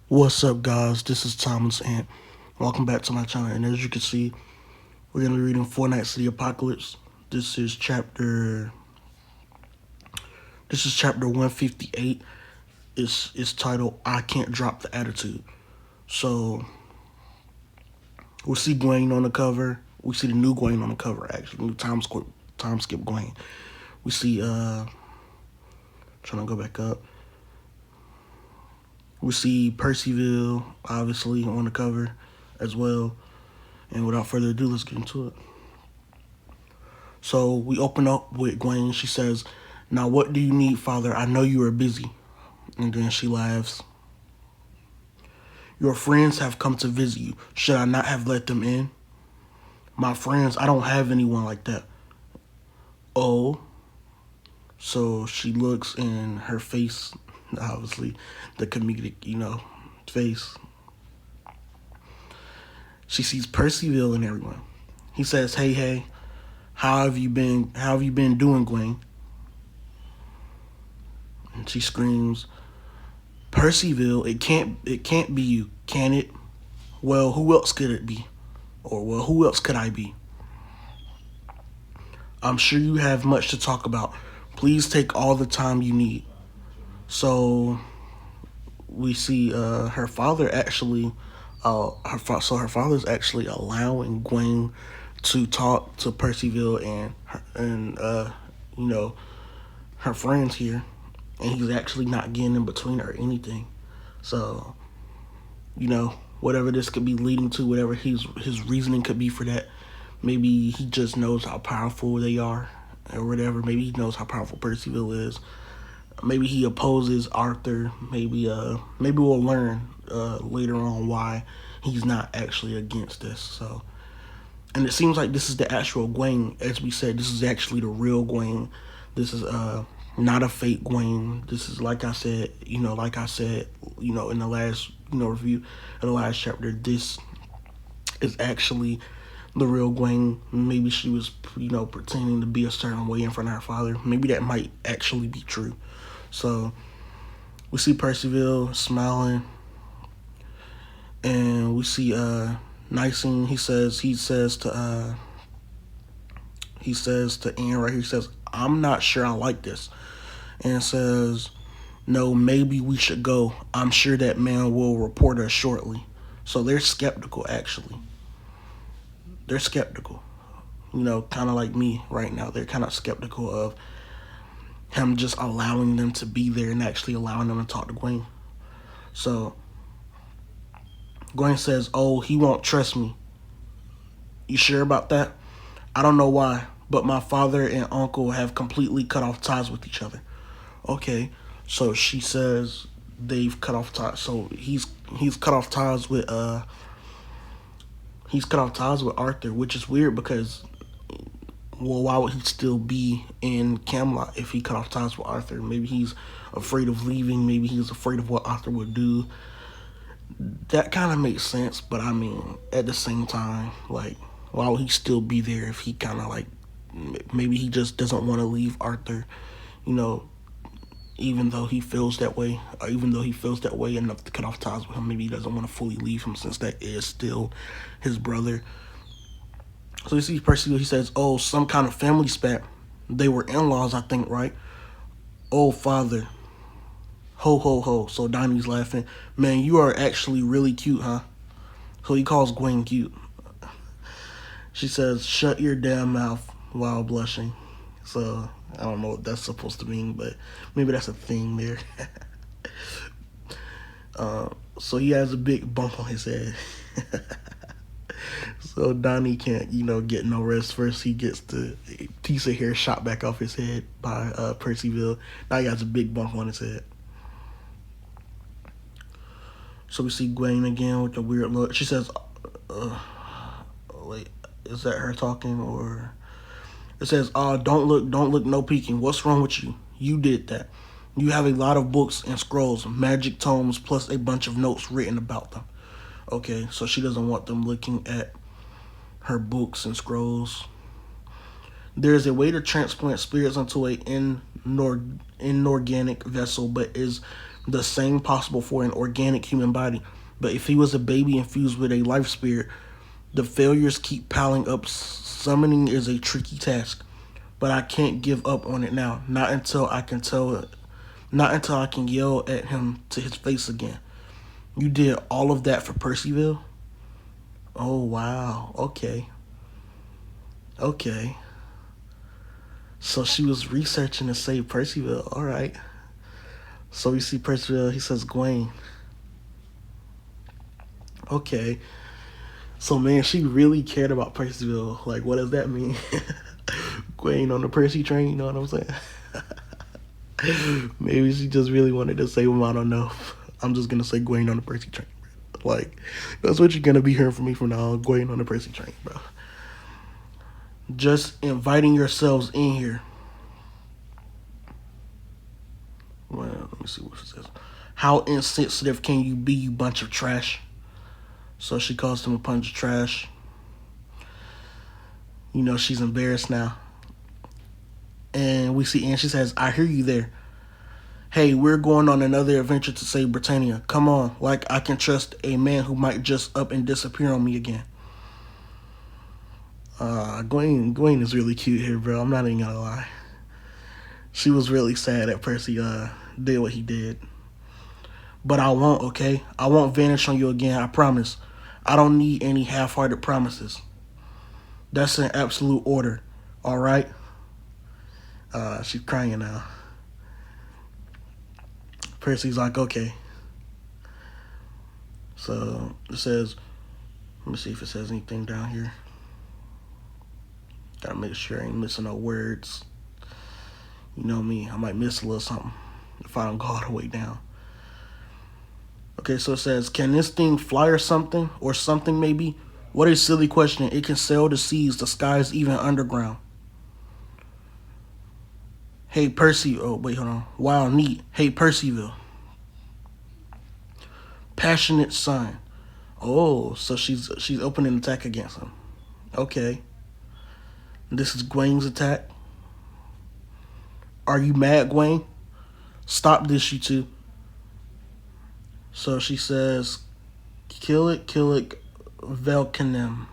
What's up, guys? This is Thomas, and welcome back to my channel. And as you can see, we're gonna be reading Four Nights of the Apocalypse. This is chapter. This is chapter 158. It's titled "I Can't Drop the Attitude." So we see Gawain on the cover. We see the new Gawain on the cover. Actually, new time skip Gawain. We see trying to go back up. We see Percyville, obviously, on the cover as well. And without further ado, let's get into it. So we open up with Gwen. She says, "Now what do you need, Father? I know you are busy." And then she laughs. "Your friends have come to visit you. Should I not have let them in?" "My friends? I don't have anyone like that." "Oh." So she looks in her face, obviously, the comedic, face. She sees Percyville and everyone. He says, "Hey, hey, how have you been? How have you been doing, Gwen?" And she screams, "Percyville, it can't be you, can it? Well, who else could it be? Or, well, who else could I be? I'm sure you have much to talk about. Please take all the time you need." So we see her father actually, her father's actually allowing Gwen to talk to Percyville and you know her friends here, and he's actually not getting in between or anything. So whatever this could be leading to, whatever his reasoning could be for that, maybe he just knows how powerful they are, or whatever. Maybe he knows how powerful Percyville is. Maybe he opposes Arthur. Maybe we'll learn later on why he's not actually against this. So, and it seems like this is the actual Gawain. As we said, this is actually the real Gawain. This is not a fake Gawain. This is, like I said, in the last review of the last chapter. This is actually the real Gawain. Maybe she was pretending to be a certain way in front of her father. Maybe that might actually be true. So we see Percyville smiling, and we see Nycene. He says to Anne right here. He says, "I'm not sure I like this." And says, "No, maybe we should go. I'm sure that man will report us shortly." So they're skeptical. Actually, they're skeptical. Kind of like me right now. They're kind of skeptical of him just allowing them to be there and actually allowing them to talk to Gawain. So Gawain says, "Oh, he won't trust me." "You sure about that?" "I don't know why, but my father and uncle have completely cut off ties with each other." Okay, so she says they've cut off ties. So he's cut off ties with Arthur, which is weird because, well, why would he still be in Camelot if he cut off ties with Arthur? Maybe he's afraid of leaving. Maybe he's afraid of what Arthur would do. That kind of makes sense, but I mean, at the same time, like, why would he still be there if he kind of like, maybe he just doesn't want to leave Arthur, you know, even though he feels that way, or even though he feels that way enough to cut off ties with him, maybe he doesn't want to fully leave him since that is still his brother. So you see Percy, he says, "Oh, some kind of family spat. They were in-laws, I think, right?" "Oh, father. Ho, ho, ho." So Donnie's laughing. "Man, you are actually really cute, huh?" So he calls Gwen cute. She says, "Shut your damn mouth," while blushing. So I don't know what that's supposed to mean, but maybe that's a thing there. So he has a big bump on his head. So Donnie can't, get no rest. First, he gets the piece of hair shot back off his head by Percyville. Now he has a big bump on his head. So we see Gawain again with the weird look. She says, wait, is that her talking? Or it says, don't look, no peeking. What's wrong with you? You did that. You have a lot of books and scrolls, magic tomes, plus a bunch of notes written about them." Okay, so she doesn't want them looking at her books and scrolls. "There is a way to transplant spirits into a inorganic vessel, but is the same possible for an organic human body. But if he was a baby infused with a life spirit, the failures keep piling up. Summoning is a tricky task, but I can't give up on it now. Not until I can yell at him to his face again. You did all of that for Percyville? Oh wow. Okay. Okay. So she was researching to save Percyville. All right. So we see Percyville. He says Gawain. Okay. So man, she really cared about Percyville. Like, what does that mean? Gawain on the Percy train. You know what I'm saying? Maybe she just really wanted to save him. I don't know. I'm just gonna say Gawain on the Percy train. Like, that's what you're gonna be hearing from me from now on. Gawain on the Percy train, bro. Just inviting yourselves in here. Well, let me see what it says. How insensitive can you be, you bunch of trash? So she calls him a bunch of trash. You know, she's embarrassed now. And we see Anne, she says, I hear you there. Hey, we're going on another adventure to save Britannia. Come on, like I can trust a man who might just up and disappear on me again. Gawain is really cute here, bro. I'm not even gonna lie. She was really sad that Percy did what he did. But I won't, okay? I won't vanish on you again, I promise. I don't need any half-hearted promises. That's an absolute order, all right? She's crying now. Percy's like, okay. So it says, let me see if it says anything down here. Gotta make sure I ain't missing no words. You know me, I might miss a little something if I don't go all the way down. Okay, so it says, can this thing fly or something? Or something maybe? What a silly question. It can sail the seas, the skies, even underground. Hey, Percy. Oh, wait, hold on. Wow, neat. Hey, Percyville. Passionate son. Oh, so she's opening an attack against him. Okay. This is Gawain's attack. Are you mad, Gawain? Stop this, you two. So she says, kill it, Velcanem.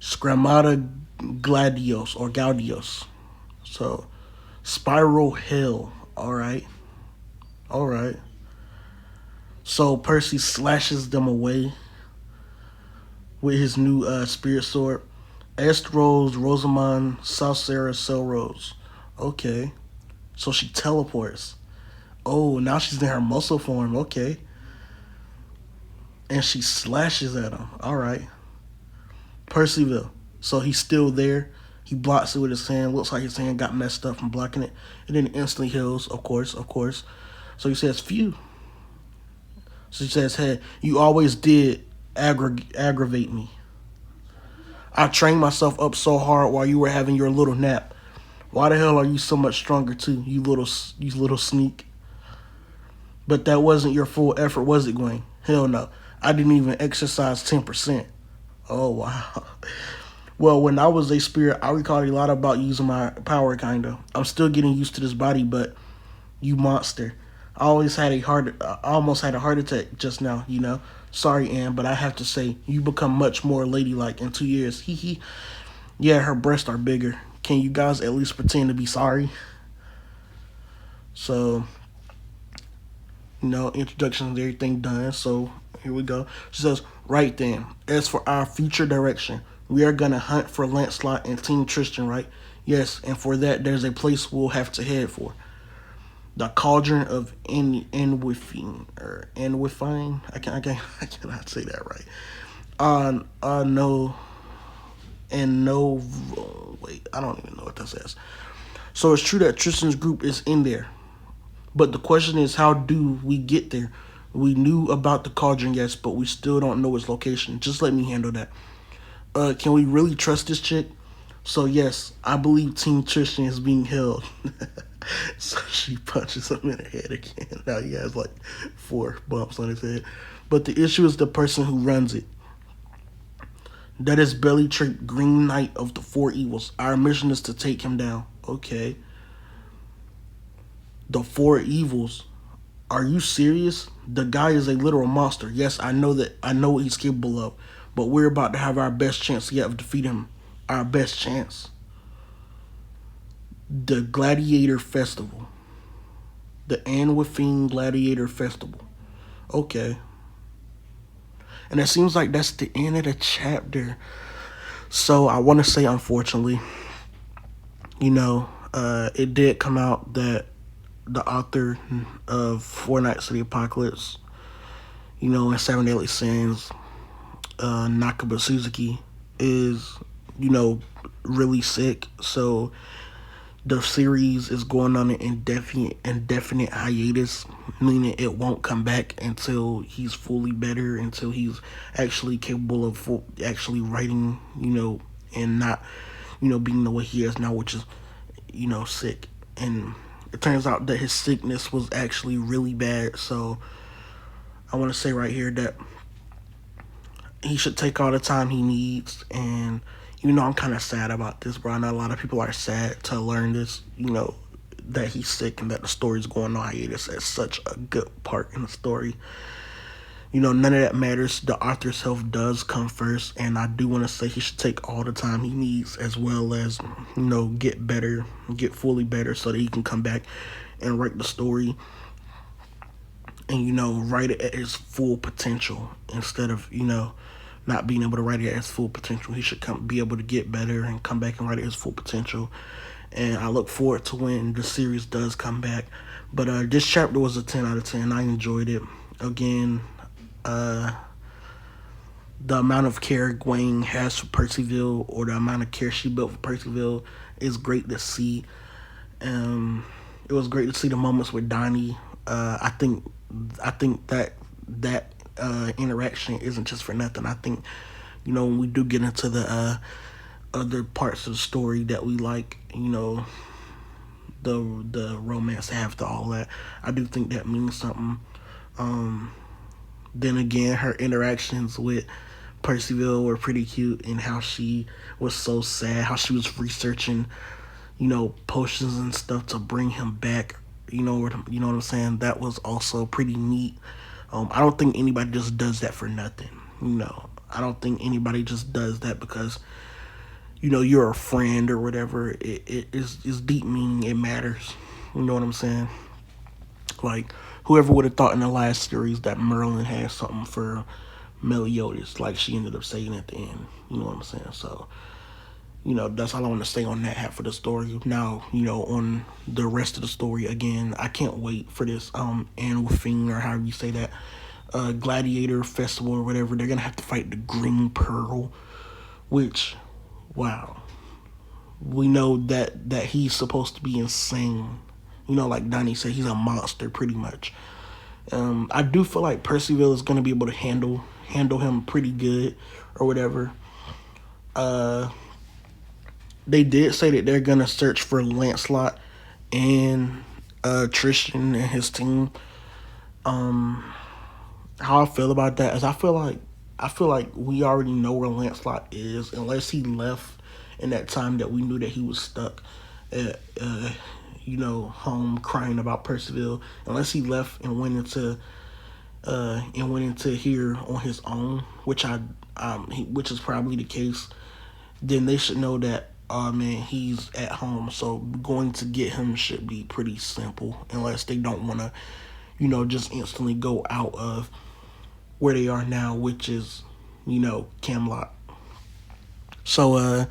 Scramata Gladios or Gaudios. So, Spiral Hill. Alright. So Percy slashes them away with his new spirit sword. Est Rose, Rosamond, Salsera, Selrose. Okay. So she teleports. Oh, now she's in her muscle form. Okay. And she slashes at him. Alright. Percyville. So he's still there. He blocks it with his hand. Looks like his hand got messed up from blocking it. And then it instantly heals, of course. So he says, phew. So he says, hey, you always did aggravate me. I trained myself up so hard while you were having your little nap. Why the hell are you so much stronger too, you little sneak? But that wasn't your full effort, was it, Gawain? Hell no. I didn't even exercise 10%. Oh, wow. Well, when I was a spirit, I recall a lot about using my power, kinda. I'm still getting used to this body, but you monster. I almost had a heart attack just now, you know. Sorry, Anne, but I have to say, you become much more ladylike in 2 years. Hee hee. Yeah, her breasts are bigger. Can you guys at least pretend to be sorry? So, you know, introductions and everything done. So, here we go. She says, right then, as for our future direction, we are going to hunt for Lancelot and Team Tristan, right? Yes, and for that, there's a place we'll have to head for. The Cauldron of Annwfn, or Annwfn. I cannot say that right. No. And no, wait, I don't even know what that says. So it's true that Tristan's group is in there. But the question is, how do we get there? We knew about the cauldron, yes, but we still don't know its location. Just let me handle that. Can we really trust this chick? So yes, I believe Team Tristan is being held. So she punches him in the head again. Now he has like 4 bumps on his head. But the issue is the person who runs it. That is Belly-Trap, Green Knight of the 4 Evils. Our mission is to take him down. Okay. The 4 Evils. Are you serious? The guy is a literal monster. Yes, I know that. I know what he's capable of. But we're about to have our best chance yet of defeating him. Our best chance. The Gladiator Festival. The Annwfn Gladiator Festival. Okay. And it seems like that's the end of the chapter. So I want to say, unfortunately, it did come out that the author of Four Nights of the Apocalypse, and Seven Deadly Sins, Nakaba Suzuki, is, really sick. So the series is going on an indefinite hiatus, meaning it won't come back until he's fully better, until he's actually capable of actually writing, and not, being the way he is now, which is, sick. And it turns out that his sickness was actually really bad. So I want to say right here that he should take all the time he needs. And I'm kind of sad about this, bro. I know a lot of people are sad to learn this, that he's sick and that the story's going on hiatus at such a good part in the story. None of that matters. The author's health does come first, and I do want to say he should take all the time he needs, as well as, get better, get fully better, so that he can come back and write the story and, write it at his full potential instead of, not being able to write it at his full potential. He should be able to get better and come back and write it at his full potential. And I look forward to when the series does come back. But this chapter was a 10 out of 10. I enjoyed it. Again, the amount of care Gawain has for Percyville, or the amount of care she built for Percyville, is great to see. It was great to see the moments with Donnie. I think that interaction isn't just for nothing. I think, when we do get into the other parts of the story that we like, the romance after all that, I do think that means something. Then again, her interactions with Percyville were pretty cute, and how she was so sad, how she was researching, potions and stuff to bring him back. You know what I'm saying? That was also pretty neat. I don't think anybody just does that for nothing. I don't think anybody just does that because, you're a friend or whatever. It's deep meaning. It matters. You know what I'm saying? Like, whoever would have thought in the last series that Merlin had something for Meliodas, like she ended up saying at the end. You know what I'm saying? So, that's all I want to say on that half of the story. Now, on the rest of the story, again, I can't wait for this Annwfn, or however you say that, Gladiator Festival or whatever. They're going to have to fight the Green Pearl, which, wow. We know that he's supposed to be insane. Like Donnie said, he's a monster pretty much. I do feel like Percyville is going to be able to handle him pretty good or whatever. They did say that they're going to search for Lancelot and Tristan and his team. How I feel about that is I feel like we already know where Lancelot is, unless he left in that time that we knew that he was stuck at home crying about Percival. Unless he left and went into here on his own, which is probably the case, then they should know that, man, he's at home. So going to get him should be pretty simple, unless they don't want to, just instantly go out of where they are now, which is, Camelot. So,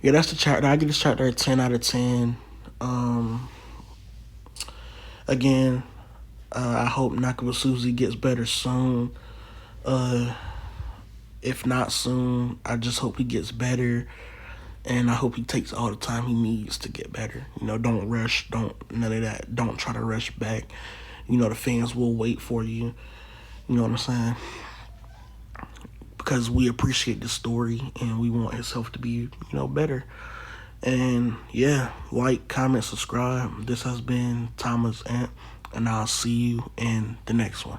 yeah, that's the chapter. I give this chapter a 10 out of 10. Again, I hope Nakaba gets better soon. If not soon, I just hope he gets better. And I hope he takes all the time he needs to get better. Don't rush. None of that. Don't try to rush back. The fans will wait for you. You know what I'm saying? Because we appreciate the story and we want his health to be, better. And yeah, like, comment, subscribe. This has been Thomas Ant, and I'll see you in the next one.